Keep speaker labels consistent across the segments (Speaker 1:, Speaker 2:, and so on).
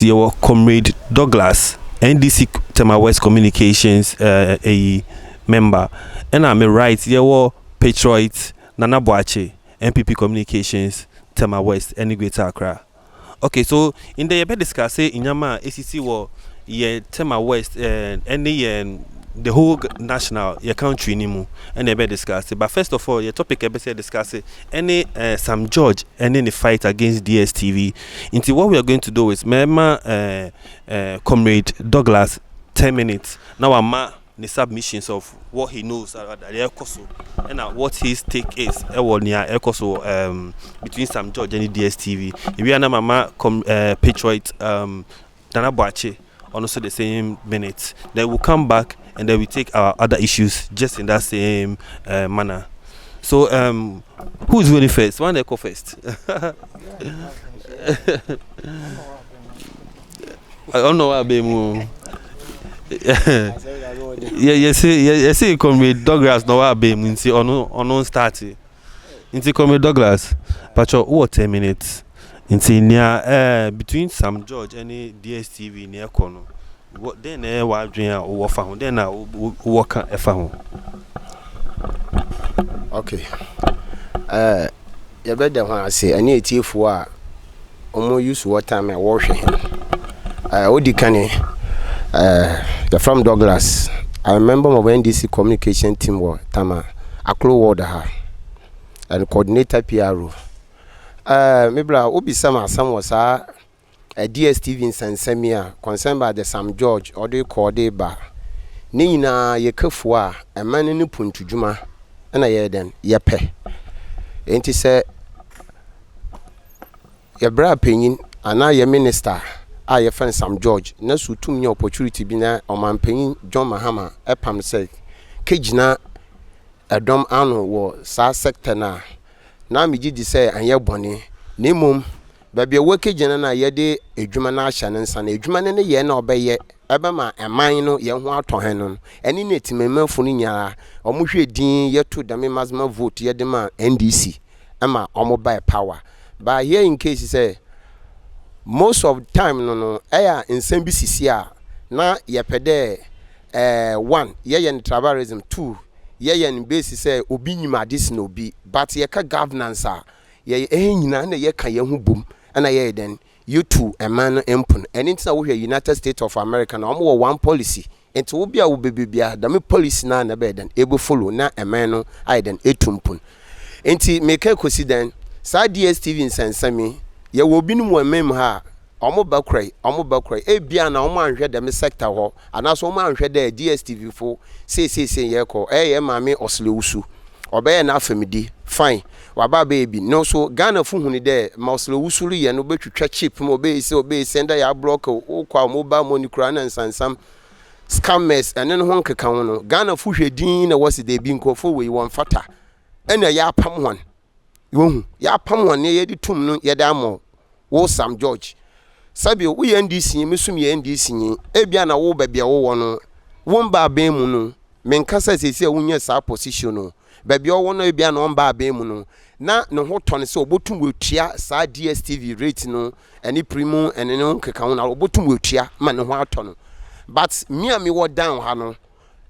Speaker 1: Your Comrade Douglas, NDC Tema West Communications a member, and I'm right. Your Patriot Nana Boakye, MPP Communications Tema West, any Greater Accra. Okay, so in the debate discuss in Yama ACC war ye Tema West any the whole national your country nimu and they be discuss. But first of all, your topic be discuss any Sam George and any fight against DSTV. Into what we are going to do is Mema Comrade Douglas 10 minutes. Now I'm the submissions of what he knows at the Ekoso and what his take is near Ekoso between Sam George and the DSTV. If we are now Mama Patriot Nana Boakye on also the same minutes, they will come back and then we take our other issues just in that same manner. So who is winning first? One echo first. I don't know what I'm yeah, you see, Comrade Douglas, no, what I'm into on starting. Into Comrade Douglas, Patriot, what 10 minutes? Into near between Sam George and DSTV near Kono. What then? What dream or found? Then I work a found.
Speaker 2: Okay. You better when I say I need to for almost use what time I wash him. Odi Kane, you're from Douglas. I remember my NDC communication team was Tama, Aklo Water, and coordinator PRO. Maybe I will be some was a DSTV in San Semia concerned by the Sam George or they call they bar. Nina ye kafua a man in Puntu Juma and I then ye pay. Ain't he say your bra opinion and now your minister. I your friend Sam George, Nasu to me opportunity be na on my paying John Mahama, Epam say, Kajna a dom anno war, sa sector na. Now me did say, and your bonny, Nimum, baby a work agent and ye de a Jumana Shannon son, a Juman and a year no bay yet, Ebama, a mine, young water hennon, and in it, me melfuninia, or Mushe Dean, yet to the Masma vote, ye demand NDC, Emma, almost by power. But here in case, say, most of the time no in same BCC na ye pede one ye in tribalism, two ye in basis say obi nyima this no be but ye ka governance ye nyina na ye kan ye hu bom na ye then you two a man empun and into we United States of America na omo one policy into wo bia wo bebia da me policy na be then able follow na a man no I then etumpun enti make kosi then sa DSTV in Sansami ye will be no mem ha omo bakrai e bia na omo anhwe dem sector ho anaso omo anhwe da DSTV fo say ye ko ye mame oslewusu obeye na afamidi fine waba baby no so Ghana fu huni de ma oslewusu ye no betwetwa chip mo obey sender ya block o kwa mobile money kura na nsansam scammers ene no ho nkeka ho no Ghana fu hwedin na wasi de bi nkofo we won fata ene ya pam hon yohu ya pam hon ne ye di tum no ye da mo wo Sam George sabi we NDC mesum ye NDC yin e bia na wo babia wo no wo mba ben mu no menkasa sesi a wonye sa position no babia wo no e bia na mba ben mu no na ne ho tone se obotum wetua sa DSTV rate no eni primo eni no keka ho na obotum wetua ma ne ho atono but me wo down ha no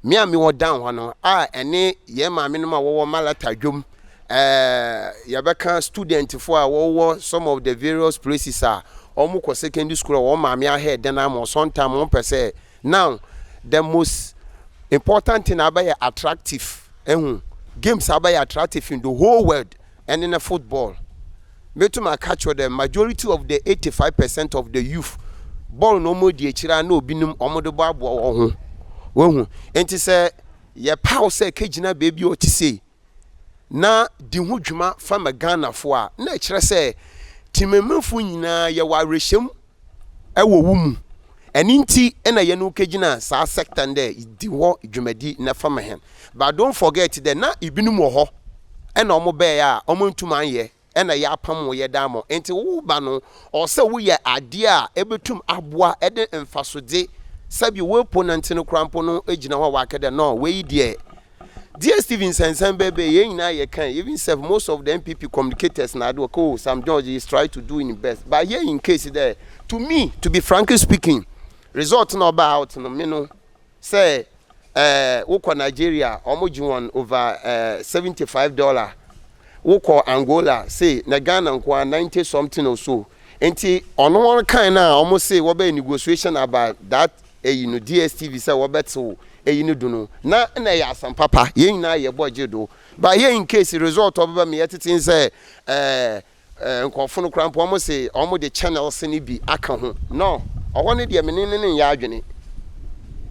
Speaker 2: wo down ha no eni ye ma me no ma wo malata dwom yabeka student for a some of the various places are almost secondary school or mammy ahead then I'm sometime 1%. Now the most important thing about attractive games are attractive in the whole world and in the football. Me to my catch with the majority of the 85% of the youth ball no more the chira no binum omodo babo oh and to say ya power say kejina baby what to say na di ho dwuma fa Ghana fo a na kire se timemefo nyina ye wa rehyem ewo wum eni nti na ye no kegina sa sector nde di ho dwumadi na fa hen but don't forget that na ibinum wo ho na omo be ya omo ntuma ye na ya pam wo ye damo enti wo ba no o se wo ye ade a ebetum aboa ede mfasode sabi wo opponent no krampo no egina ho wa kede no we die DSTV in Sensen Baby, you can even serve most of the MPP communicators now. Do Sam George is trying to do in best, but here in case there, to me, to be frankly speaking, result no about no meno say woko Nigeria almost won over $75. Woko Angola say na Ghana nkwa 90 something or so. Enti ono one kind na almost say we be negotiation about that DSTV say we beto duno na ya some papa ye na ye budget do but here in case the result of me yetitin say nkofo no krampo almost say almost the channels ni bi aka ho no ohone de me ne ya adwene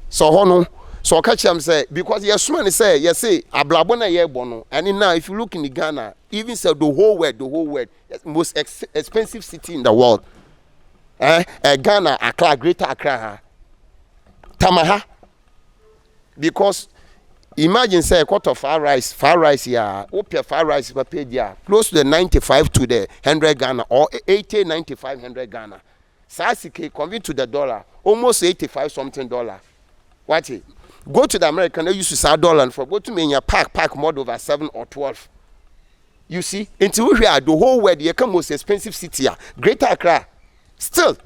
Speaker 2: so hono so catch am say because yes man say yes say ablabo na ye bono and now if you look in the Ghana even say the whole world most expensive city in the world Ghana Accra Greater Accra Tamaha because imagine say a quarter of far rice here opia far rice per page here close to the 95 to the 100 Ghana or 80 95 100 Ghana sasike convert to the dollar almost 85 something dollar what it go to the American they used to sell dollar and for go to me in your pack more over 7 or 12 you see until we are the whole world you come most expensive city here Greater Accra still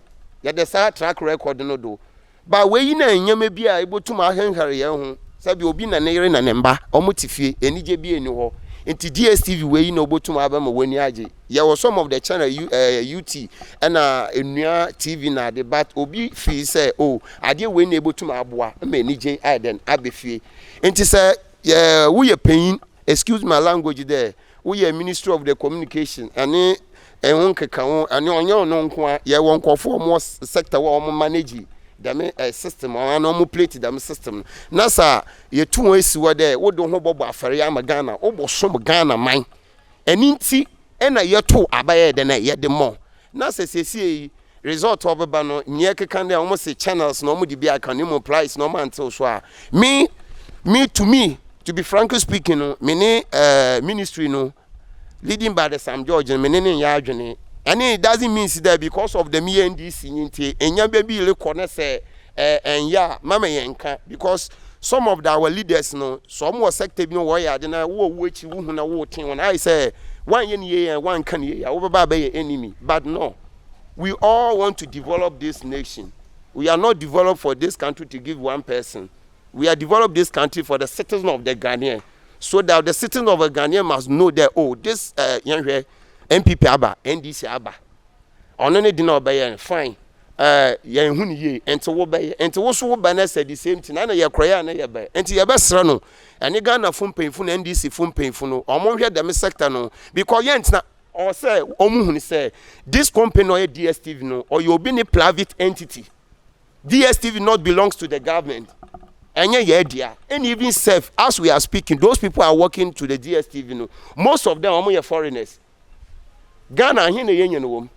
Speaker 2: yeah the star track record no do but we na nyame bia ebo to ma henhare ye ho sabi obi na nere na nemba omotifie enije bi eni ho enti DSTV we na obotum aba ma wani age ye was some of the channel UT and enua TV na the but obi fi say oh ade we na ebotum aboa ma enije aden abefie enti say we ye pain excuse my language there we ye ministry of the communication and ehun keka ho ane onye no nko ye won kofo mo sector wa mo manage them system or normal plate them system na sa ye tu esi wo there wo do ho bobo afare ya Ghana obo som Ghana man eni nti na ye to abaye de na ye de mo na se result of ba no nye keka de almost say channels no mo di bia kan mo price no man till so me to be frankly speaking no me ministry no leading by the Sam George and me ne ya adwene. And it doesn't mean that because of the MNDC and your baby le corner say and yeah mama yanka because some of our leaders no some more sector no why then I wo which who na wo tin when I say one year and one can year over by enemy but no we all want to develop this nation. We are not developed for this country to give one person. We are developed this country for the citizens of the Ghanaian so that the citizens of the Ghanaian must know that oh this young MPP aba NDC aba ono ne di na obeye fine ye hu ni ye enti wo beye enti wo so wo ba na say the same thing na ye kroya na ye be enti ye be sra no ene Ghana fun penfu na NDC fun penfu no omo hwe dem sector no because ye ntina or say omo hu ni say this company or DSTV no or you be ni private entity DSTV not belongs to the government enye ye dia and even self as we are speaking those people are working to the DSTV no most of them omo ye foreigners Ghana ahin na yenye no wom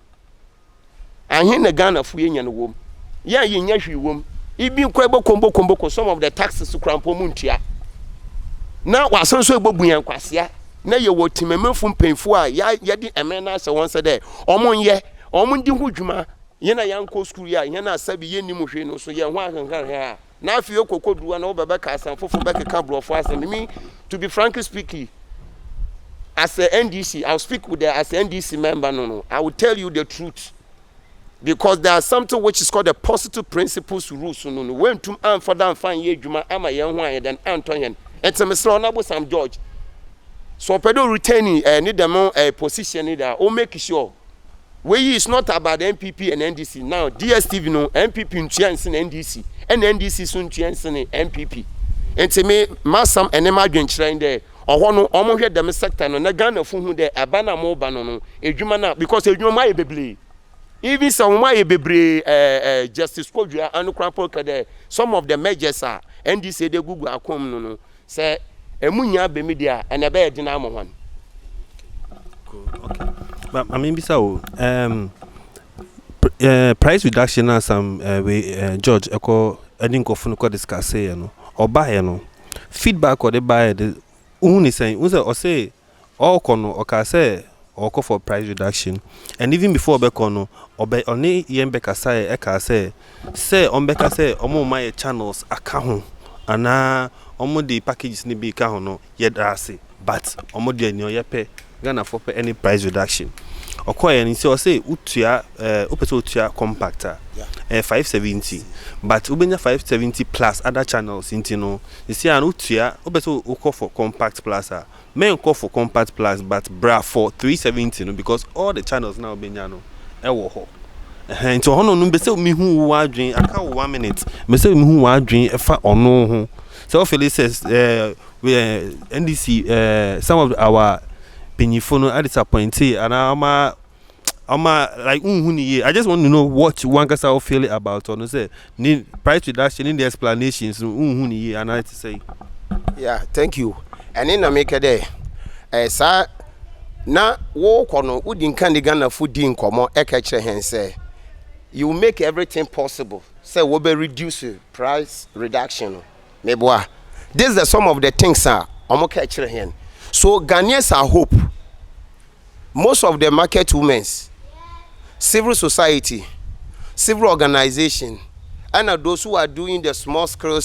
Speaker 2: ahin na Ghana fu yenye no wom ya yenya hwi wom ibi kwa ebo kombo some of the taxes krampo muntia na wasonso egbobu yan kwasea na ye wo timemefo mpenfo a ya di emena se won se de omon di hu dwuma ye na yanko school ya ye na asabi ye nim hwe no so ye ho ahankan ha na afi okokoduwa na obebe ka asan fofo be ka brofo asan me to be frankly speaking as a NDC, I'll speak with the as an NDC member. No, I will tell you the truth, because there is something which is called the positive principles rules. No, when to for them find ye juma ama ye hwan then Antonio. It's a Mr. Honorable Sam George. So pedo retaining need them a position either or make sure. We is not about MPP and NDC now. DSTV no MPP in chance in NDC and NDC soon chance in MPP. And to me, Massam and Emadrin train there. Or no omo hwe dem sector no na Ghana fu hu de abana mo ba no edwuma na because edwuma ye bebre even some ma ye bebre justice kodua anu krampo kede some of the measures are NDC de gugu akom no say emunya be media and e be dina mo hwan
Speaker 1: okay but I mean bisa price reduction na some we George eko edinko fu no ko discuss say no oba he no feedback or the buy the Uni saying, or say, all kono, or can say, or call for price reduction, and even before Bekono, or be only Yembeka say, Eka say, on Beka say, Omo my channels, account, ana omo the packages ni bi ka ho no ye dase but omo de ani oyepe Ghana for any price reduction okoye ni say utua opese utua compactor 570 but ubenya 570 plus other channels into no you see an utua opese ukọ for compact plus men call for compact plus but bra for 370 no because all the channels now ubenya no ewo ho nti hono no be say me hu wa adwen aka 1 minute me say me hu wa adwen efa ono ho so Philly says we NDC some of our Pinyifono are disappointed and I'm like I just want to know what one can feel about or no say need price reduction in the explanations and I to say
Speaker 2: yeah thank you and in America there sir na wo kono udin kan the Ghana food din komo e ka kire hen say you make everything possible say we be reduce price reduction meboa this is the some of the things sir omo ka kire hen. So Ghanaians are hope. Most of the market women, civil society, civil organization, and those who are doing the small scale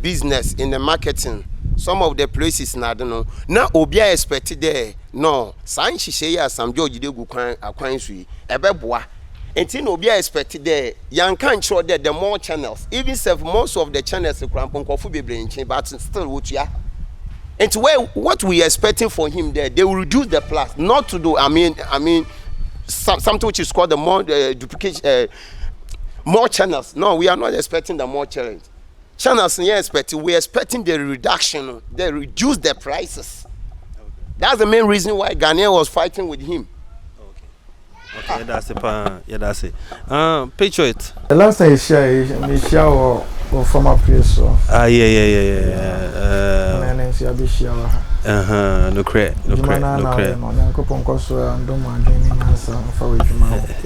Speaker 2: business in the marketing, some of the places now don't know. Now obia expected there. No, sign she say some George de Guquan ebeboa. Until obia expected there. Young can't show that the more channels, even if most of the channels the crampon coffee be branching, but still what ya. And to where what we are expecting for him there, they will reduce the plus, not to do. I mean, something which is called the more duplication, more channels. No, we are not expecting the more challenge. Channels, we are expecting the reduction. They reduce the prices. Okay. That's the main reason why Ghanaian was fighting with him.
Speaker 1: Okay, that's it. Yeah, that's it. Patriot.
Speaker 3: The last time I share or former place.
Speaker 1: No credit.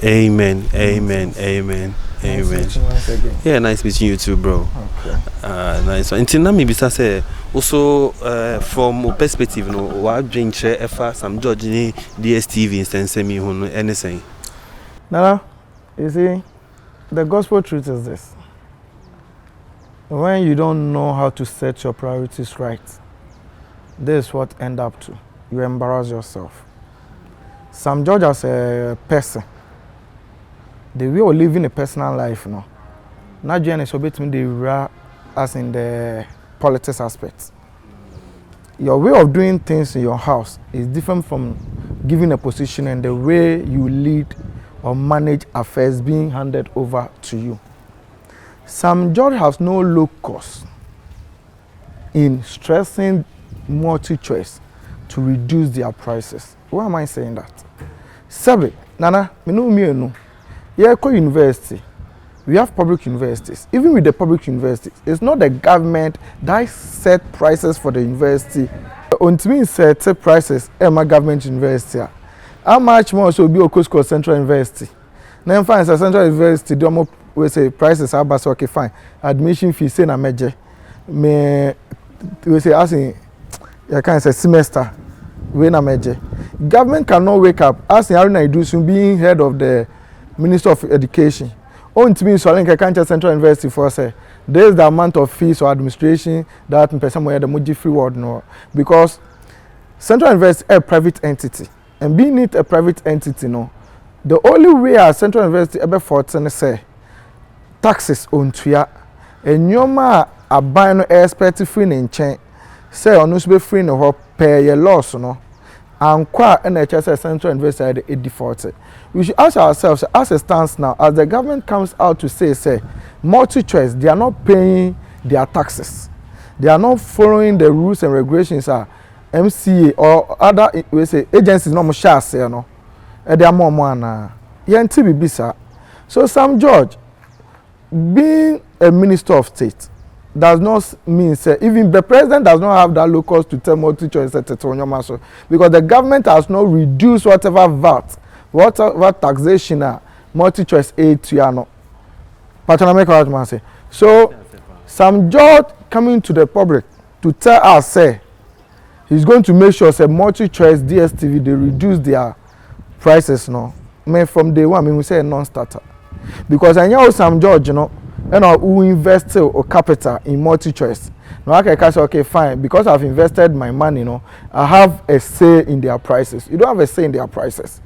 Speaker 1: Amen. Yeah, nice meeting you too, bro.
Speaker 3: Okay.
Speaker 1: Nice. Until now, maybe say also from perspective, no, what drink share some George DSTV instance me who anything.
Speaker 3: Nana, you see, the gospel truth is this. When you don't know how to set your priorities right, this is what end up to. You embarrass yourself. Sam George as a person, the way of living a personal life, no. Not just between the as in the politics aspect. Your way of doing things in your house is different from giving a position and the way you lead or manage affairs being handed over to you. Sam George has no locus in stressing multi-choice to reduce their prices. Why am I saying that? Sabe, Nana, me know. Yeah, university. We have public universities. Even with the public universities, it's not the government that set prices for the university. Until set prices at my government university. How much more so be Okosko Central University? Then find a Central University, we say prices are bas okay fine. Admission fee say na meje. Me we say asking you can say semester we na meje. Government cannot wake up asking Haruna Idusun being head of the Minister of Education. Ontimi so link Kancha Central University for say there is the amount of fees or administration that person where the moji free word no because Central University is a private entity and being it a private entity no the only way a Central University ever fought say taxes on tuya and nyoma aban no expect free in chain say ono so be free no ho pay your loss no ankwa NHS Central University the default. We should ask ourselves as it stands now, as the government comes out to say multi-choice, they are not paying their taxes. They are not following the rules and regulations MCA or other we say agencies no more share say no. They are more na. Yenti bisa. So Sam George being a minister of state does not mean say even the president does not have that locus to tell multi-choice because the government has not reduced whatever VAT, whatever taxation multi-choice aid to you. Patriot say. So Sam George coming to the public to tell us say he's going to make sure say multi-choice DSTV they reduce their prices no. From day one we say a non-starter because I know Sam George who invest or capital in multi-choice. Now I can say, okay, fine, because I've invested my money, you know, I have a say in their prices. You don't have a say in their prices.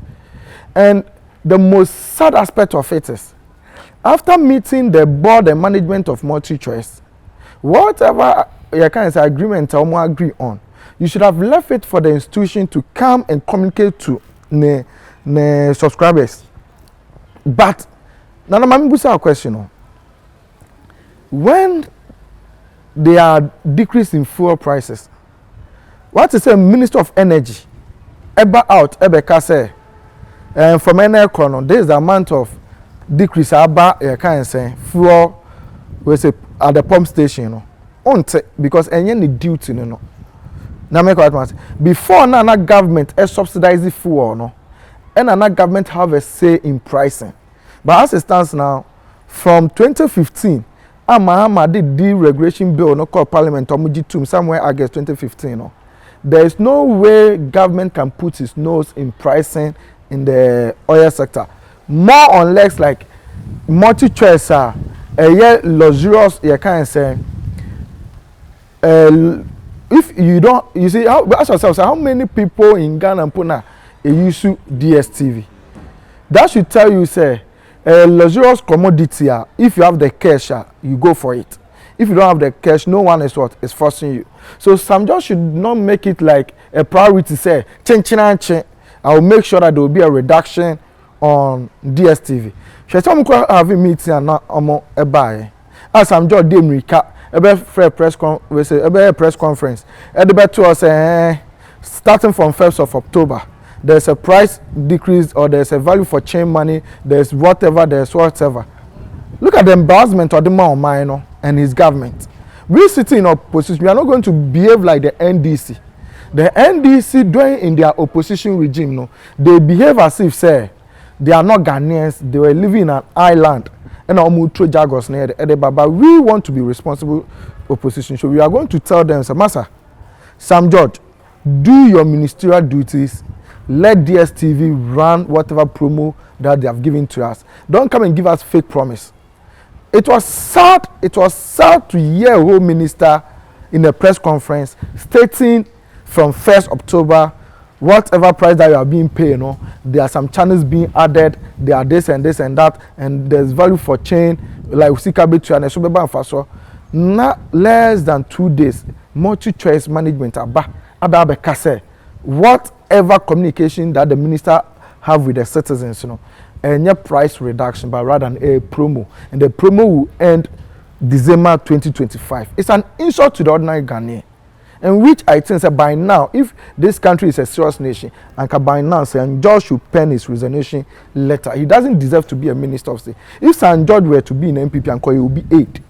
Speaker 3: And the most sad aspect of it is, after meeting the board and management of MultiChoice, whatever you can say agreement or agree on, you should have left it for the institution to come and communicate to the subscribers. But now I'm going to a question. When there are decrease in fuel prices, what is a Minister of Energy ever out ever can say from any economy, there is the amount of decrease about can say fuel we say at the pump station, you know, because any duty, you know. Now make what before now government subsidize the fuel, no, and another government have a say in pricing. But as it stands now, from 2015, Mahama did deregulation bill no called Parliament or somewhere August 2015. No, there is no way government can put its nose in pricing in the oil sector. More or less like MultiChoice a luxurious you can say. If you don't, you see, ask yourself, how many people in Ghana and Puna use DSTV? That should tell you, say, a luxurious commodity. If you have the cash, you go for it. If you don't have the cash, no one is forcing you. So some just should not make it like a priority. Say, I will make sure that there will be a reduction on DSTV. She told me have a meeting and not a buy. As I'm just doing recap. A press conference. At the better was starting from 1st of October. There's a price decrease or there's a value for chain money. There's whatever. Look at the embarrassment of the man minor and his government. We sitting in opposition. We are not going to behave like the NDC. The NDC doing in their opposition regime, no, they behave as if say they are not Ghanaians. They were living in an island. And but we want to be responsible opposition. So we are going to tell them, Massa, Sam George, do your ministerial duties. Let DSTV run whatever promo that they have given to us. Don't come and give us fake promise. It was sad to hear a whole minister in a press conference stating from 1st October, whatever price that you are being paid, you know, there are some channels being added, there are this and that, and there's value for chain, like Usikabitu and Esobeba and Faso. Not less than 2 days, MultiChoice management about Kase, whatever communication that the minister have with the citizens, you know, and your price reduction, but rather than a promo, and the promo will end December 2025. It's an insult to the ordinary Ghanaian. And which I think that by now, if this country is a serious nation, and by now St. George should pen his resignation letter, he doesn't deserve to be a minister of state. If St. George were to be in MPP and he will be aid.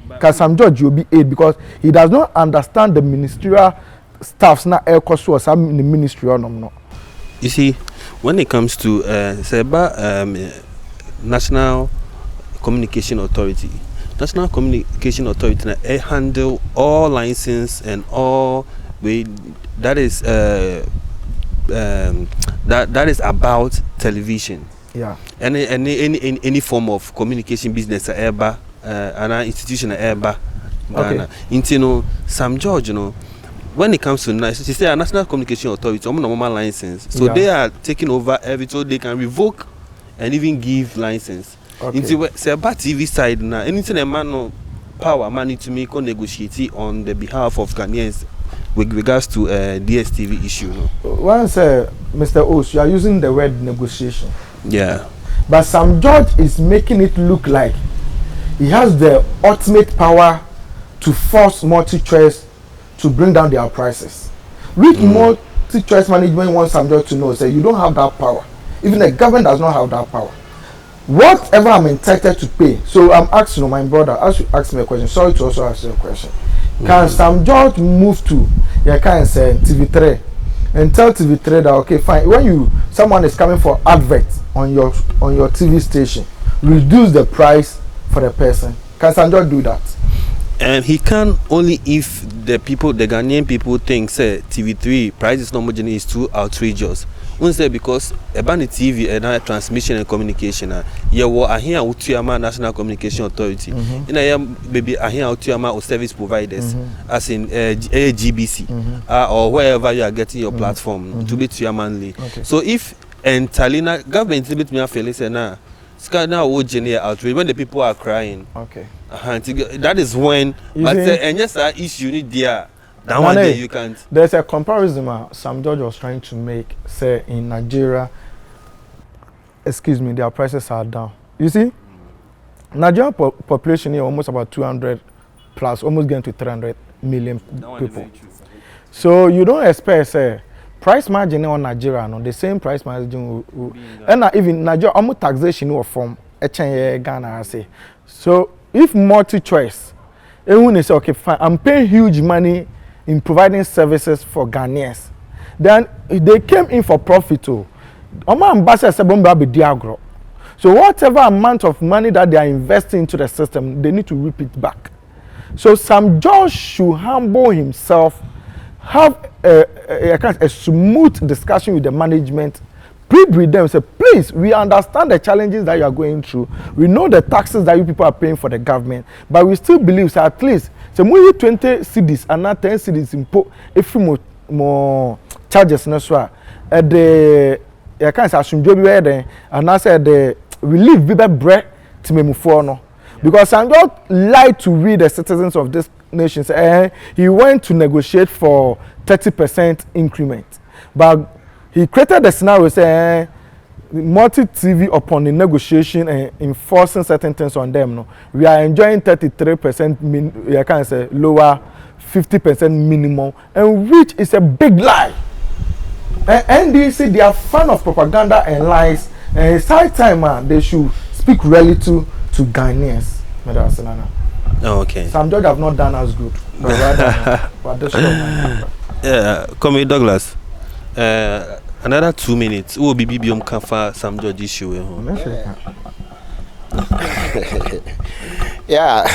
Speaker 3: Because St. George will be aid because he does not understand the ministerial staffs na air or some in the ministry or no.
Speaker 1: You see, when it comes to National Communication Authority, National Communication Authority handle all license and all way that is that is about television.
Speaker 3: Yeah.
Speaker 1: Any form of communication business ever an institution ever.
Speaker 3: Okay.
Speaker 1: You know, Sam George, you know, when it comes to National Communication Authority, normal license, so yeah, they are taking over everything, so they can revoke and even give license.
Speaker 3: Okay.
Speaker 1: Say about TV side now, anything a man no power money to make or negotiate on the behalf of Ghanaians with regards to DSTV issue. No?
Speaker 3: Once Mr. Os, you are using the word negotiation.
Speaker 1: Yeah.
Speaker 3: But Sam George is making it look like he has the ultimate power to force MultiChoice to bring down their prices. Which MultiChoice management wants Sam George to know, say you don't have that power. Even the government does not have that power. Whatever I'm entitled to pay. So I'm asking my brother, as you ask me a question, sorry to also ask you a question. Can Sam George move to say TV3 and tell TV3 that okay fine, when someone is coming for advert on your TV station, reduce the price for the person? Can Sam George do that?
Speaker 1: And he can only if the Ghanaian people think say TV3 price is not homogeneous, is too outrageous. One say because about the TV and transmission and communication, yeah, what I hear Utuyama National Communication Authority. In I am baby I hear Utuyama or service providers, as in GBC, or wherever you are getting your platform to be Tuyamanly. So if and Talina government limit me a feeling now. Now outrage when the people are crying.
Speaker 3: Okay.
Speaker 1: That is when. But and yes, that issue need there. That one day you can't.
Speaker 3: There's a comparison Sam George was trying to make. Say in Nigeria, excuse me, their prices are down. You see, Nigerian population is almost about 200 plus, almost getting to 300 million people. So you don't expect say price margin on Nigeria, no, the same price margin. And even Nigeria, almost taxation or form. Ghana, I say. So if multi-choice, everyone say okay, fine, I'm paying huge money in providing services for Ghanaians. Then they came in for profit too. So whatever amount of money that they are investing into the system, they need to reap it back. So Sam George should humble himself, have a smooth discussion with the management, plead with them, say, please, we understand the challenges that you are going through. We know the taxes that you people are paying for the government, but we still believe, so at least, so we 20 cedis and not 10 cedis import if more charges no so the I can't say assume job there and I said the relief be bread to me move no because I'm not like to read the citizens of this nation say he went to negotiate for 30% increment, but he created the scenario say multi-TV upon the negotiation and enforcing certain things on them. No, we are enjoying 33% I can't say lower 50% minimum, and which is a big lie. And NDC, they are fan of propaganda and lies, and it's high time they should speak reality to Ghanaians.
Speaker 1: Oh, okay.
Speaker 3: Sam George have not done as good, but rather,
Speaker 1: Comrade Douglas. Another 2 minutes. Who will be BBM Kafa Sam George issue?
Speaker 2: Yeah.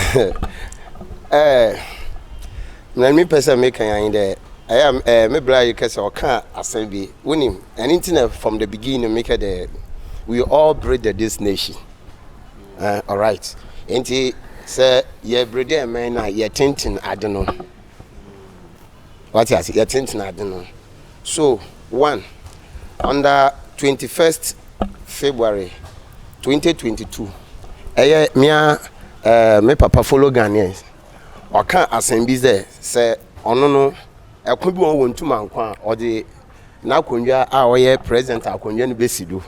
Speaker 2: Let me person make in there. I am maybe you can say or can't assembly winning and internet from the beginning make it we all breed this nation. All right. And he say yeah breed man yeah tintin I don't know. What is it? Yeah tintin I don't know. So one under 21st February 2022 me papa follow Ghanaians or can't assembly there say no I could be one to man or the now our president I can be sidu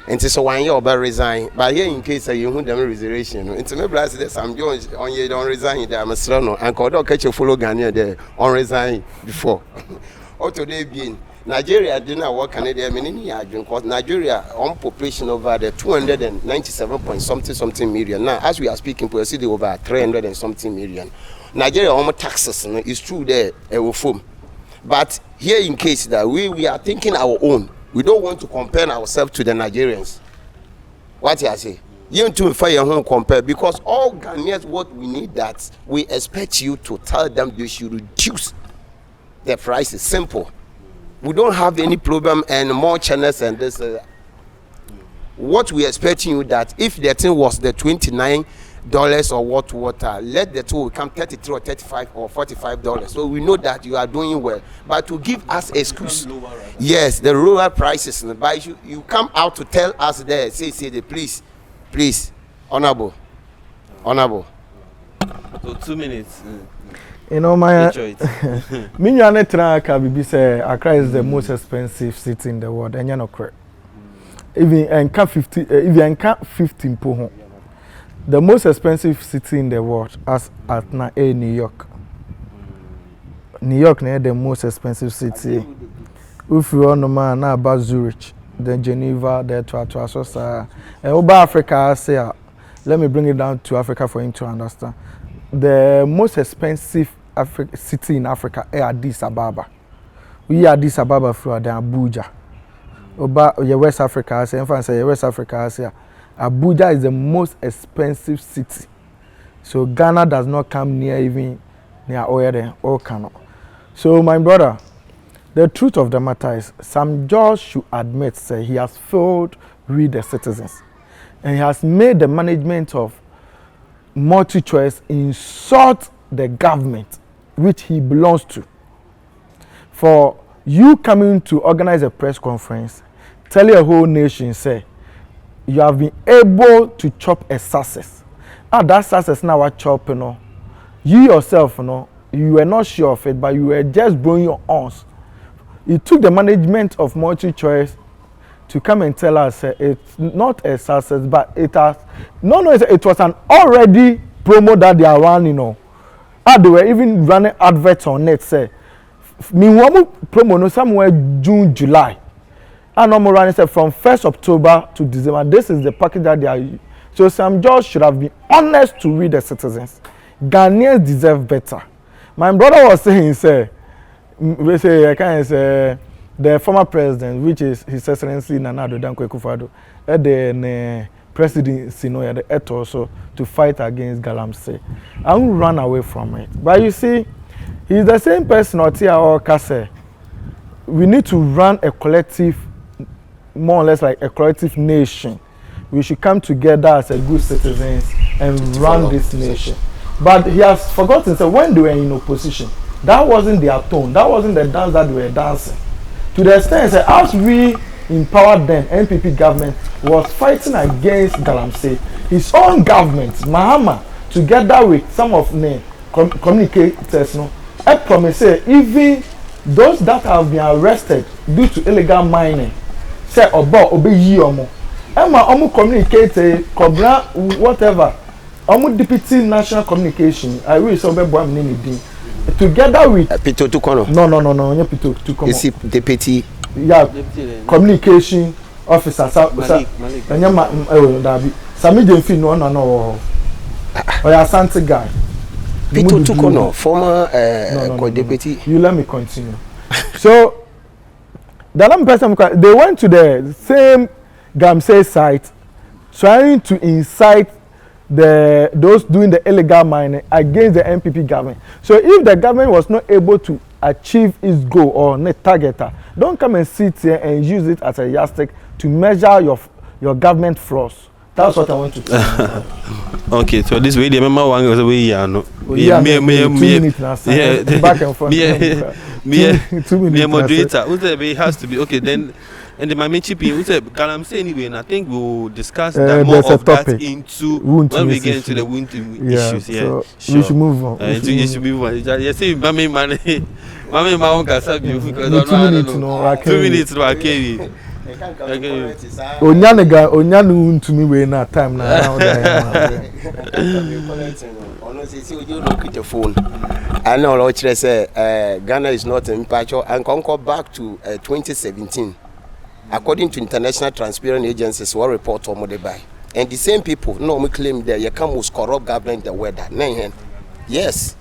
Speaker 2: and so 1 year about resign but here in case you want them reservation into me blast this I'm Jones on you don't resign there I'm a slow and called catch a follow Ghanaian there on resign before or today being Nigeria didn't work Canada many because Nigeria on population over the 297 point something million. Now as we are speaking we see over 300 and something million. Nigeria almost taxes is true there form. But here in case that we are thinking our own. We don't want to compare ourselves to the Nigerians. What I say? You to fire home compare because all Ghanaians what we need that we expect you to tell them they should reduce the price is simple. We don't have any problem and more channels and this. What we expecting you that if the thing was the $29 or what, let the two become $33 or $35 or $45. So we know that you are doing well. But to give us excuse, yes, the lower prices. But you come out to tell us there, say the please, honorable.
Speaker 1: So 2 minutes.
Speaker 3: You know, my Minyane say Accra is the most expensive city in the world, and you're not correct. Even 15 po. The most expensive city in the world, as at now, New York. New York is the most expensive city. If you want to know now about Zurich, then Geneva, the Phosta, over Africa, say, let me bring it down to Africa for him to understand. The most expensive city in Africa is Addis Ababa. We are Addis Ababa through Abuja. Over West Africa, West Africa, Abuja is the most expensive city. So Ghana does not come near even near Oyere or Kano. So my brother, The truth of the matter is, some judge should admit say he has failed with the citizens, and he has made the management of multi-choice insult the government which he belongs to. For you coming to organize a press conference, tell your whole nation say you have been able to chop a success. That success now what chop, you know. You yourself, you know, you were not sure of it, but you were just blowing your arms. It took the management of multi-choice to come and tell us it's not a success, but it has it was an already promo that they are running, you know. They were even running adverts on it, say me promo no somewhere June, July. And no more running say from 1st October to December. This is the package that they are. So some judges should have been honest to read the citizens. Ghanaians deserve better. My brother was saying, say, we say, I can't say, the former president, which is His Excellency Nana Addo Dankwa Akufo-Addo, the presidency, you know, the also to fight against Galamsey. I won't run away from it. But you see, he's the same person, or Kase. We need to run a collective, more or less like a collective nation. We should come together as a good citizens and run this nation. But he has forgotten, so when they were in opposition, that wasn't their tone, that wasn't the dance that they were dancing. To the extent that as we empowered them, NPP government was fighting against Galamsey. His own government, Mahama, together with some of the communicators, no, I promise even those that have been arrested due to illegal mining, say about obey yomo. Emma omu communicate Cobra whatever. Omu deputy national communication. I will say obe boam name din. Together with
Speaker 2: Pito Tukono.
Speaker 3: No, you Pito Tukono.
Speaker 2: Is it deputy?
Speaker 3: Yeah, communication officer. Malik. Dabi. Sami Jemfi no. Oya Asante guy.
Speaker 2: Pito Tukono, former deputy.
Speaker 3: You let me continue. So the other person, they went to the same Galamsey site trying to incite those doing the illegal mining against the NPP government. So if the government was not able to achieve its goal or net targeter, don't come and sit here and use it as a yardstick to measure your government flaws. That's what I want to tell you.
Speaker 1: Okay, so this way the member one was away, yeah, no.
Speaker 3: Back and forth.
Speaker 1: 2 minutes. Moderator, it has to be okay then. And the Mami Chippy, who said Galamsey anyway, and I think we'll discuss that more of that into when we get into the wound issues. Yeah,
Speaker 3: so sure. We should move on.
Speaker 1: You should move on. You see, Mami Mama can serve you because
Speaker 3: 2 minutes, no,
Speaker 1: 2 minutes, no, I can't.
Speaker 2: Onyanu
Speaker 3: to me we na time now.
Speaker 2: I know Lord say Ghana is not in Patriot and can go back to 2017. According to international transparent agencies, what report on by. And the same people no claim that you can most corrupt government the weather. Yes.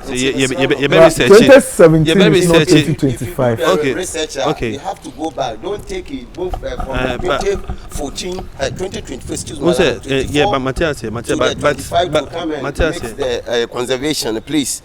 Speaker 1: So you better research
Speaker 3: 2017 is not 2025.
Speaker 1: Okay.
Speaker 2: You have to go back. Don't take it both from 2014, 2020. Excuse me.
Speaker 1: Yeah, but Matthias,
Speaker 2: but Matthias, the conservation, please.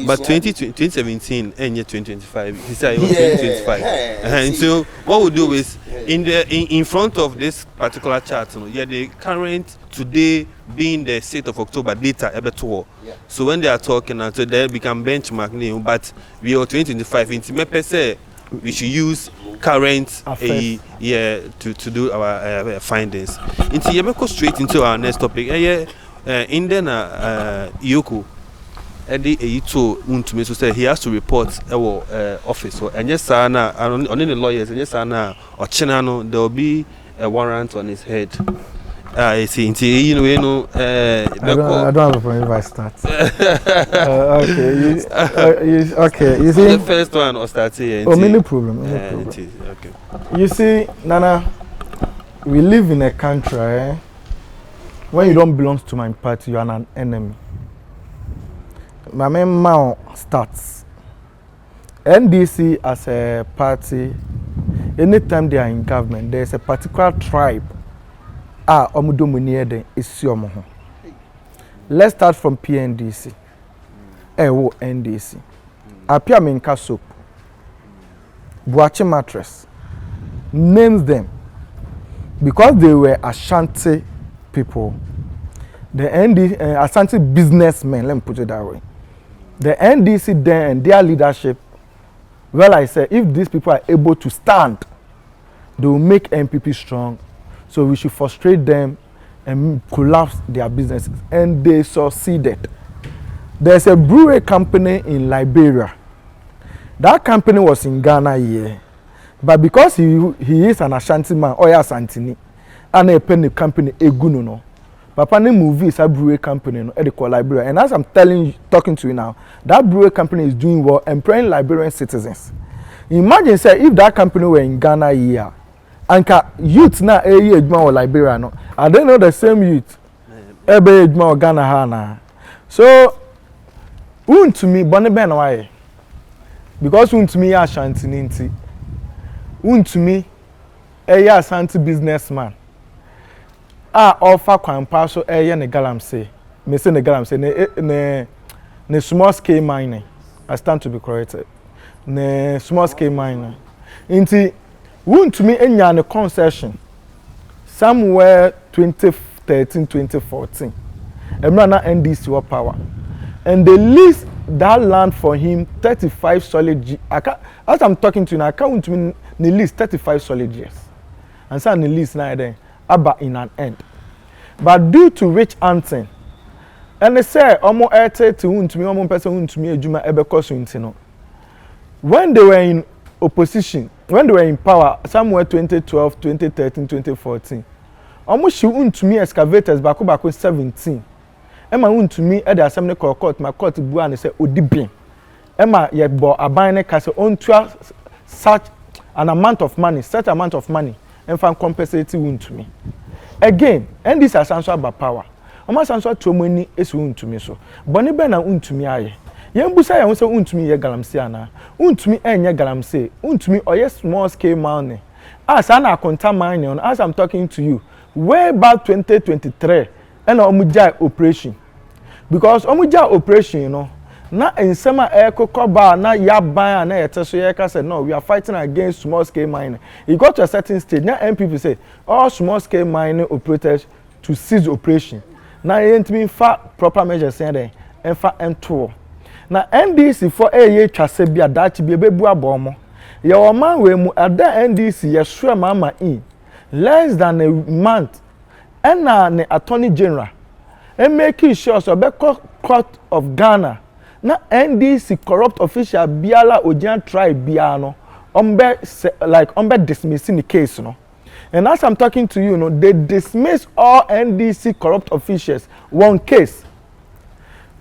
Speaker 1: But 2017 and 2025. He said 2025. And so what we'll do is in front of this particular chart, the current today being the 6th of October data ever tour. So when they are talking, so they become benchmark new, but we are 2025. In Timepe say we should use current to do our findings. Into you go straight into our next topic. In then Yoko. Eddie Eito Untumi so say he has to report our office. So and yes, na only the lawyers and yes, na or Chinano there will be a warrant on his head. I see. You know.
Speaker 3: I don't have a problem if I start. Okay. You see.
Speaker 1: The first one or start here.
Speaker 3: No problem.
Speaker 1: Okay.
Speaker 3: You see, Nana, we live in a country. When you don't belong to my party, you are an enemy. My main mouth starts. NDC as a party, anytime they are in government, there is a particular tribe. Let's start from PNDC. NDC. Apia Minka soap. Boakye mattress, names them because they were Ashanti people. The Ashanti businessmen, let me put it that way. The NDC then and their leadership, well, I said, if these people are able to stand, they will make MPP strong. So we should frustrate them and collapse their businesses. And they succeeded. There's a brewery company in Liberia. That company was in Ghana here. But because he is an Ashanti man, Oya Santini, and a penny company, Eguno, no. Papa ne movie is a brewery company, no, called Liberia. And as I'm talking to you now, that brewery company is doing well, employing Liberian citizens. Imagine, say, if that company were in Ghana here, and youth now a year or Liberia, no, I don't know the same youth. Every or Ghana hana. So, to me, Bonnie Ben why? Because to me, Ashanti ninti. To me, a Ashanti businessman. Offer kwampaso ne galamsey. Me say ne galamsey ne small scale mining. I stand to be corrected. Ne small scale mining. Inti to me enya ne concession somewhere 2013 2014. Emra na NDC were power. And they leased that land for him 35 solid years. As I'm talking to you now, I can't to me the lease 35 solid years. And so the lease now then about in an end. But due to rich hunting, and they say almost 80 to me, almost person to me, Juma Ebeko. When they were in opposition, when they were in power, somewhere 2012, 2013, 2014, almost she to me excavators back 17. Emma to me at the assembly court, my court bu and say Odibin. Emma ye bo abine castle on to such an amount of money, such amount of money, and find compensating to me. Again, and this is answer about power. Almost answer to money is to me so. Bonnie Ben and to me aye. Yambusa ya unse to me ye galamsiana. To me enye galamse. To me or yes small scale money. As an contact mining, as I'm talking to you, way back 2023, and omuja operation. Because omuja operation, you know, na in summer echo koba na yaban na yeteso yeka said no, we are fighting against small scale mining. It got to a certain stage. Now MPP say all small scale mining operators to cease operation. Now ain't mean far proper measures saying and far and tour. Now NDC for a year chasebia that be a bebu abomo. Your man we mu at the NDC yesua mama in less than a month. And now the Attorney General and making sure so be court of Ghana. Na NDC corrupt official biala ojian try biano umbe dismissing the case, you know. And as I'm talking to you, they dismiss all NDC corrupt officials one case.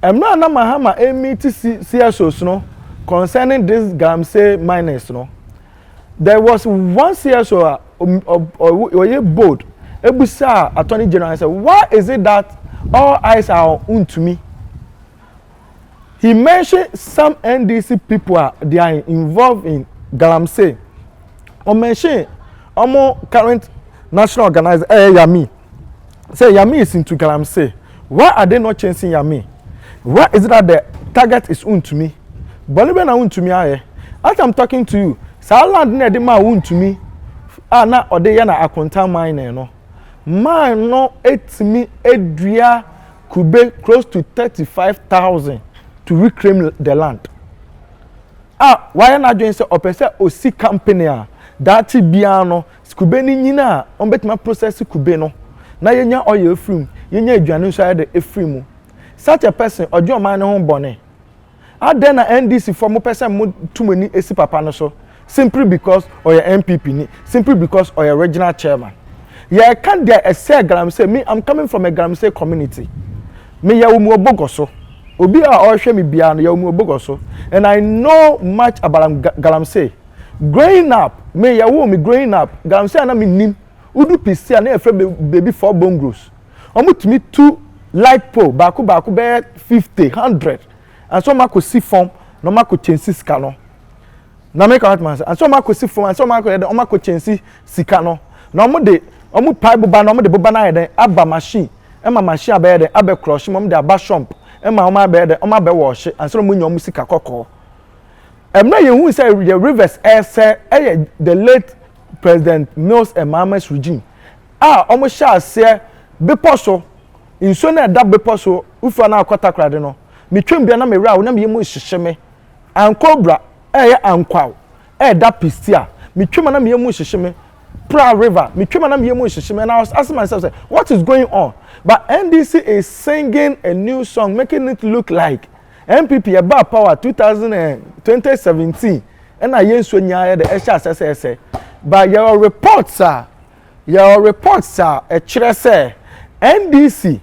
Speaker 3: Emra na mahama emiti CSOs, no, concerning this Galamsey miners, no. There was one CSO or board ebusa Attorney General and said, why is it that all eyes are on to me? He mentioned some NDC people they are involved in Galamsey. Or mention current national organizer Yami. Say Yami is into Galamsey. Why are they not chasing Yami? Why is it that the target is to me? Boliben na to me aye. As I'm talking to you, Saland ne de ma to me. Na ode ya na akonta mine no. Man no etimi edua kube close to 35,000. To reclaim the land. Why not doing so? Opesa osi company that biano skube ni nyina on bet ma process kube no. Na yenya oil free, yenya aduane so ade efree mu. Such a person ojo man no bone. Then na NDC for mo person mo too many esi papa no so simply because or your MPP ni, simply because or your regional chairman. Yeah, can't there a say Galamsey me I'm coming from a Galamsey community. Me ya umu obogoso. Obi a ohwe me bia no ya umu obogoso. And I know much about Galamsey. Growing up, me ya wo me growing up, Galamsey na me nim. Udu pisia na efre baby for bongos. Omo to me 2 light pole baku be 50 100. And so ma ko si form, no ma ko chensi sika no. Na make out man. And so ma ko si form, and so ma ko chensi sika no. Na omo pipe ba na omo de boba na ye den aba machine. Ema machine abe de abe crush mom de aba shop. Ema oma be de oma be wash and so mo nyom sika kokko. Emre ye who say the rivers say the late President Mills Emma's regime. Almost shall say before so in so na da before so ufa na akwata krade no me twem bia na me ra na me yemu hyehyeme ankobra ankwaw da pistia me twem na me yemu hyehyeme pra river me twem na me yemu hyehyeme and I was asking myself say, what is going on? But NDC is singing a new song making it look like MPP about power 2017 and I yen so nya the HSSS but your reports are a chere say NDC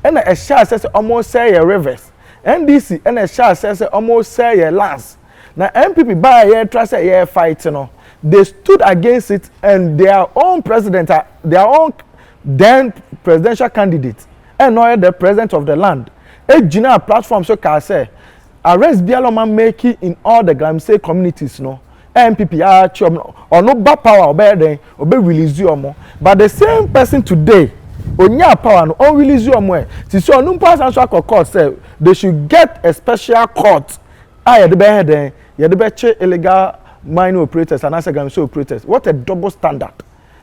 Speaker 3: and a shall says almost say a rivers NDC and a shall says almost say a lands now MPP by a trust a fight no they stood against it and their own president their own then presidential candidate and not the president of the land a general platform so can say arrest bialoma make it in all the Gramsay communities no MPP or no bad power or better release you more but the same person today onya power no on release you more so no pass answer court say they should get a special court the be illegal mining operators and as Gramsay operators. What a double standard.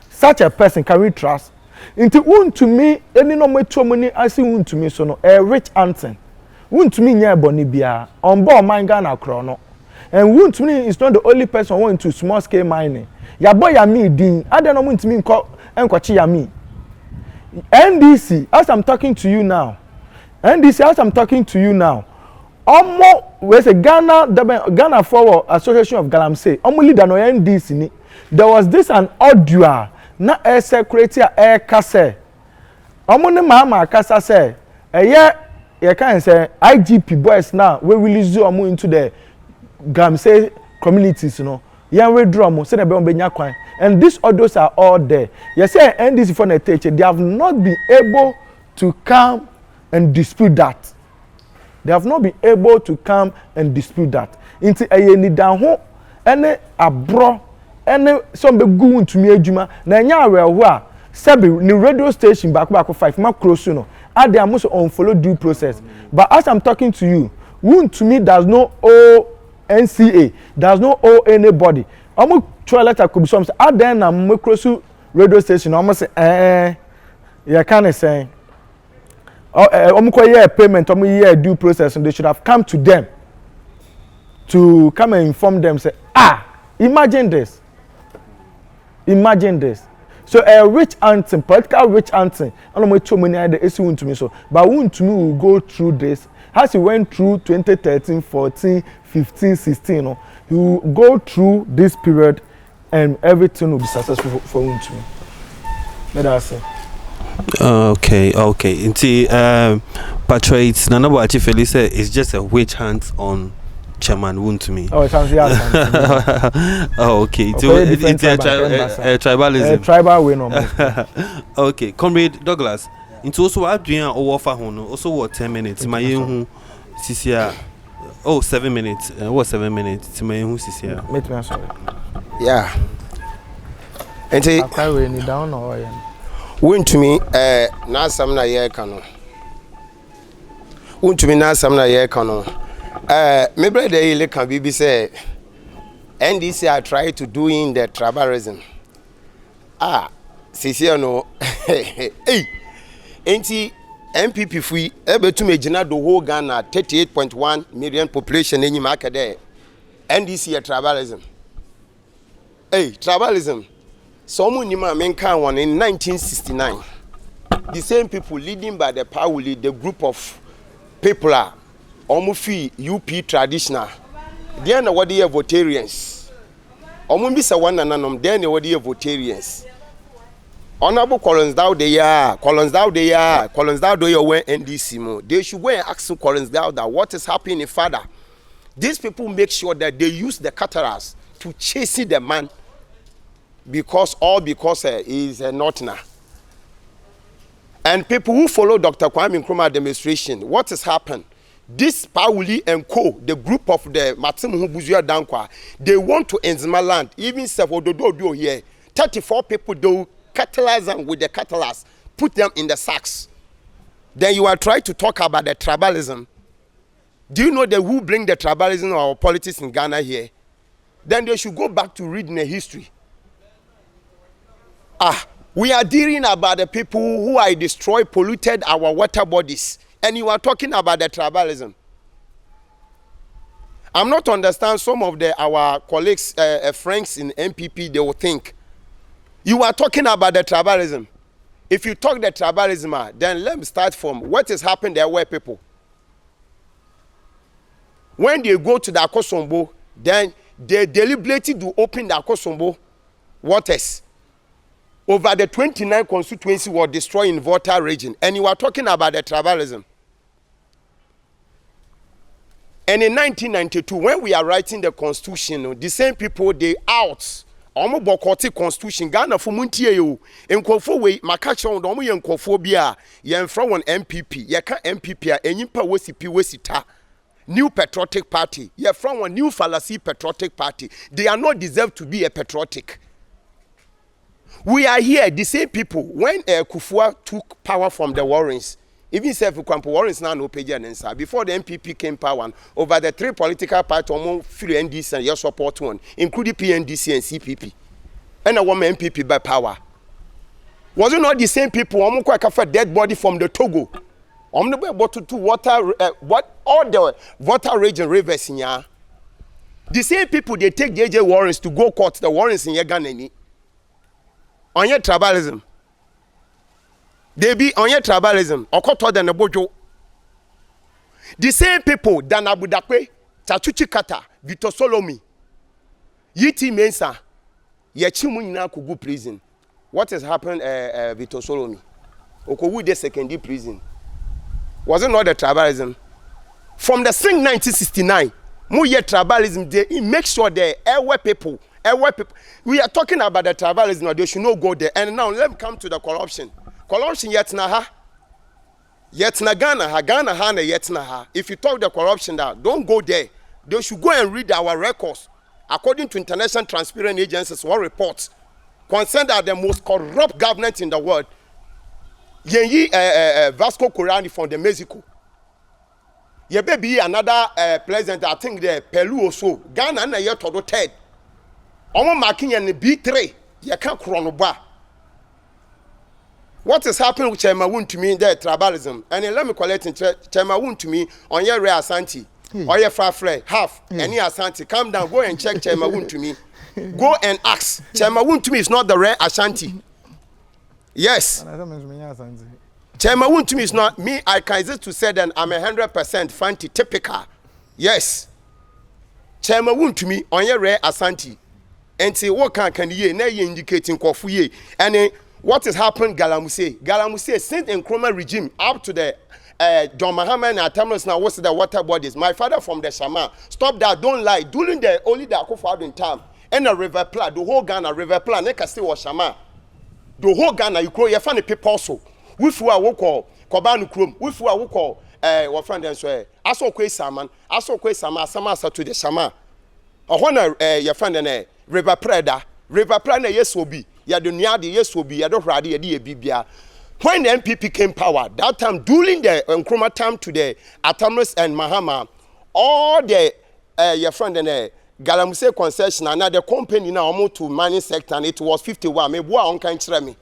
Speaker 3: Such a person can we trust into one to me any no more too many I see one to me so no a rich anthem one to me nya boni bia on board mine Ghana chrono and one to me is not the only person going to small scale mining ya boy ya me din I don't know one to me enkochi ya me NDC as I'm talking to you now omo we say Ghana Forward Association of Galamsey omo leader no NDC ni there was this an audio na secretary kase omo ne mama kasa say you can say IGP boys now we release you omo into the Galamsey communities no yan withdraw mo say na be on benya kwan and these audios are all there. You say NDC for the teacher they have not been able to come and dispute that. Into ni dan ho ene abro ene some be gu ntumi adwuma na nya aweho a sabi ni radio station back 5 ma close no ade am so on follow due process but as I'm talking to you ntumi does no owe NCA does no owe anybody omo try letter could be some ade na mo close radio station omo say you can say payment due process and they should have come to them to come and inform them say imagine this so a rich anthem political rich anthem I don't know too many ideas to me so but to me will go through this as he went through 2013 14 15 16 no he will go through this period and everything will be successful for me. That's it.
Speaker 1: Okay. Inti Patriot Nana Boakye Felice is just a witch hunt on Chairman Wontumi.
Speaker 3: Oh, it sounds
Speaker 1: okay. It's a tribalism.
Speaker 3: Tribal way no.
Speaker 1: Okay, Comrade Douglas. Into also what doing over for hono. Also what 10 minutes. My hu sisia. 7 minutes. What 7 minutes? My hu sisia.
Speaker 3: Meet me sorry.
Speaker 2: Yeah. Inti
Speaker 3: I we ni down or
Speaker 2: Wontumi na asam na ye ka no Wontumi na asam na ye ka no me brother ile kan bibi say NDC are trying to do in the tribalism sisi no enti MPP fui ebetume gina the whole Ghana 38.1 million population enyima akade NDC tribalism tribalism. Someone in 1969, the same people leading by the power lead the group of people are almost UP traditional. Then what they are votarians. Almost one and none. Then what they are votarians. Honorable Collins Dow they are where NDC mo. They should go and ask Collins Dow that what is happening in Father. These people make sure that they use the cataracts to chase the man. Because he is a Northerner. And people who follow Dr. Kwame Nkrumah administration, what has happened? This Pauli and Co., the group of the Matimu Buzua Dankwa, they want to enzima land. Even Sevododo here, 34 people do catalyze them with the catalyst, put them in the sacks. Then you are trying to talk about the tribalism. Do you know that who bring the tribalism or politics in Ghana here? Then they should go back to reading the history. We are dealing about the people who are destroyed, polluted our water bodies. And you are talking about the tribalism. I'm not understand some of our colleagues, friends in MPP, they will think. You are talking about the tribalism. If you talk the tribalism, then let me start from what is happening there where people. When they go to the Akosombo, then they deliberately do open the Akosombo waters. Over the 29 constituency were destroyed in Volta region. And you are talking about the tribalism. And in 1992, when we are writing the constitution, the same people, they out. Omo bokoti constitution Ghana for muntie yo enkofo we makache on omo ye enkofo bia ye mfra won MPP ye ka MPP a enyimpa wosipi wosita New Patriotic Party ye from one New Fallacy Patriotic Party. They are not deserved to be a patriotic. We are here the same people when Kufua took power from the Warrens. Even if Warrens now no page and answer before the MPP came power over the three political parties almost free NDC and your support one, including PNDC and CPP. And a woman MPP by power. Was it not the same people almost quite a dead body from the Togo? To water what all the water region rivers in ya. The same people they take JJ Warrens to go court the Warrens in Ghana. On your tribalism. They be on your tribalism, or cut than a bojo. The same people, Dan Abu Dakwe, Tachuchi Kata, Vito Solomi, Yiti Mensa, Yachimunina Kugu prison. What has happened, Vito Solomi? Okowu de secondary prison. Was it not the tribalism? From the spring 1969, Muye tribalism, they make sure they airway people. We are talking about the tribalism, they should not go there. And now let me come to the corruption. Corruption yet na ha. Yet na Ghana ha na yet na ha. If you talk the corruption there, don't go there. They should go and read our records. According to international transparent agencies, one reports concerned that the most corrupt government in the world. Yenyi Vasco Corani from the Mexico. Ye baby another president, I think the Peru also. Ghana na yet to do third. Omo marking and B3. Ye can't chronoba. What is happening with Chema to me in that tribalism? And then let me collect in Chema to me on your rare Asante. Or your far flare, half, any Asante. Come down, go and check Chema to me. Go and ask. Chema to me is not the rare Ashanti. Yes. Chema to me is not me. I can just to say that I'm 100% Fanti typical. Yes. Chema to me on your rare Asante. And say what can ye na ye indicating kofuye. And then what has happened, Galamuse, since the Nkrumah regime up to the John Mahama and Atamas now was the water bodies. My father from the Shama. Stop that, don't lie. During the only the Akufo in time, and the river plan, the whole Ghana river plan, they can still was Shama. The whole Ghana, you call your funny people also. With who I will call Kobanu Krum, with who I will call what friend and swear. I saw Kwe Saman, Samasa to the Shama. I want your friend and river preda, river planner, yes, will be. Ya the nyadi yes will be ya do radi ya di bibia. When the MPP came power, that time during the Nkrumah time to the Atamas and Mahama, all the your friend and Galamuse concession and the company now almost to mining sector and it was 51. Me boa on kind me.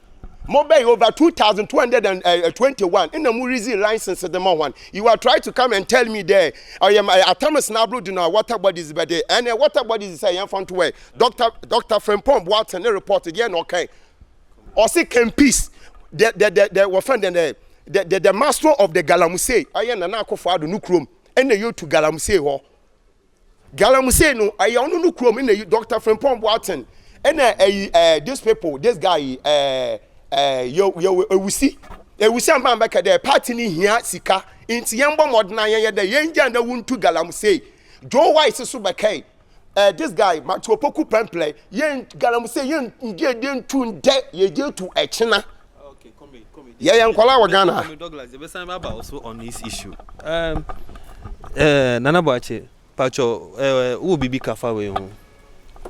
Speaker 2: Mobile over 2,221 in the Murizi license at the one. You are trying to come and tell me there. I am Atamas Nabru do now water bodies by day. And water bodies say I'm found to way. Dr. Frempom Watson report again, okay. Or say can peace. The friend and the master of the Galamuse. I am an Akofado Nukrum. And the you to Galamuse ho. Galamuse no, I am no Nukrum in the Dr. Frempom Watson. And this people, this guy we see am back there party ni here sika inti yembo modna ye de yenja na wuntu Galamuse Joe White so bakai this guy Matopoku Pemple yen Galamuse yen nge den tun de ye je to echina. Okay, come. Yeah, yankwala wa Ghana.
Speaker 1: Douglas, the best about also on this issue. Nana Boache, Pacho, who be kafa we ho.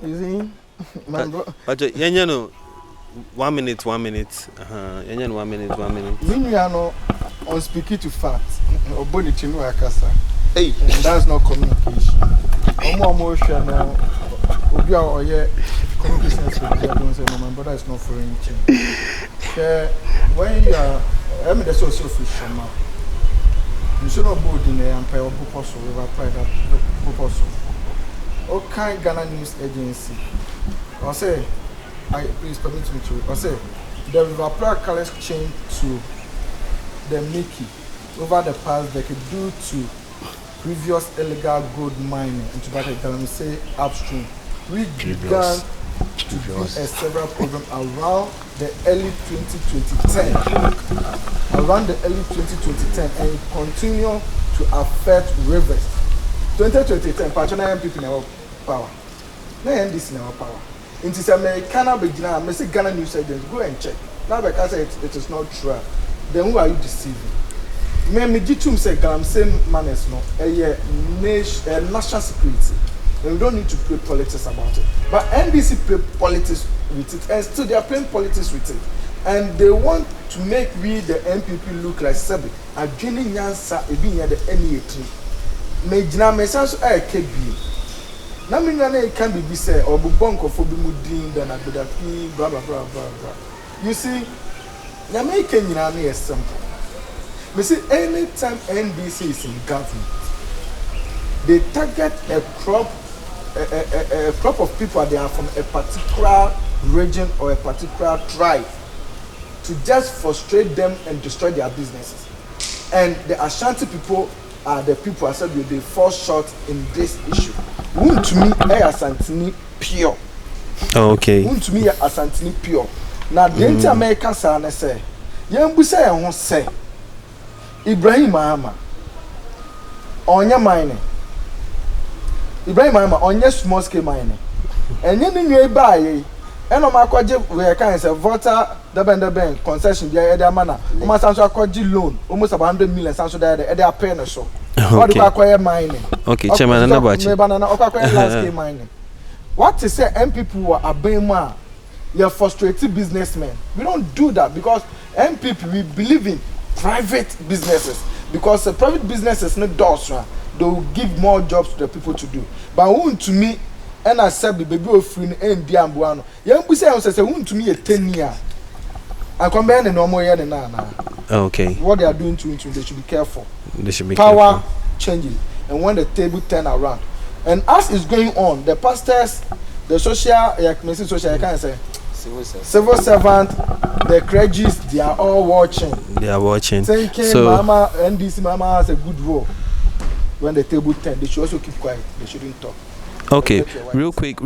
Speaker 3: You see,
Speaker 1: Pacho, yenyano 1 minute. 1 minute. 1 minute.
Speaker 3: We are no on speaking to fact. Oboni chinu akasa.
Speaker 2: Hey.
Speaker 3: And that's not communication. Emotion now. Communication is my brother is not foreign. When you are, I'm the social official. You should not board in a empire proposal with a private proposal. Okay, Ghana News Agency. I say, please permit me to. I say, the River Prague colors change to the Mickey over the past decade due to previous illegal gold mining and tobacco economy, say upstream. We began to do a several program around the early 2010, and it continue to affect rivers. 2010, Patriot people in our power. No NDC in our power. In this American beginner, I say Ghana News Agency, go and check. Now because it is not true. Then who are you deceiving? Me jitum say Ghana same manners no. National security. And we don't need to play politics about it. But NDC play politics with it, and still they are playing politics with it. And they want to make we the MPP look like Sebi. Adwini nyansa ebi nya the NE3. Me jina me sanso kebi. Na me nwana can be say obubonko fo bi mudin dan agbedafi blah blah blah blah blah. You see, nyame kenyina na is simple. Me see anytime NDC is in government, they target a crop of people that are from a particular region or a particular tribe to just frustrate them and destroy their businesses. And the Ashanti people are the people I said they fall short in this issue. Wun to me Asantini pure.
Speaker 1: Oh, okay.
Speaker 3: Wun to me Asantini pure. Now the American sana say, Yambu say I won't say Ibrahim Mahama Onya mining. Ibrahim Mahama onye small scale mining. Enye ni nwe bae eno makwaje we kan say voter deben concession dia e dey mana o ma sanso akwaje loan almost about 100 million sanso there e dey pay no so. What do akwaye mining? Okay, chairman na bachi. Me banana akwaye large scale mining. What to say MPP were abema you frustrated businessmen. We don't do that because MPP we believe in private businesses because private businesses no doors they will give more jobs to the people to do. But who to me, and I said the baby of free and Diambuano. Young Busa says, who to me a 10 year. I compare the normal year and now.
Speaker 1: Okay.
Speaker 3: What they are doing to they should be careful.
Speaker 1: They should be
Speaker 3: power careful. Changing. And when the table turn around. And as is going on, the pastors, the social, I can't say, civil servant, the clergies, they are all watching. They are watching. Thinking Mama NDC Mama has a good role. When the table turn, they should also keep quiet. They shouldn't talk.
Speaker 1: Okay, real quick.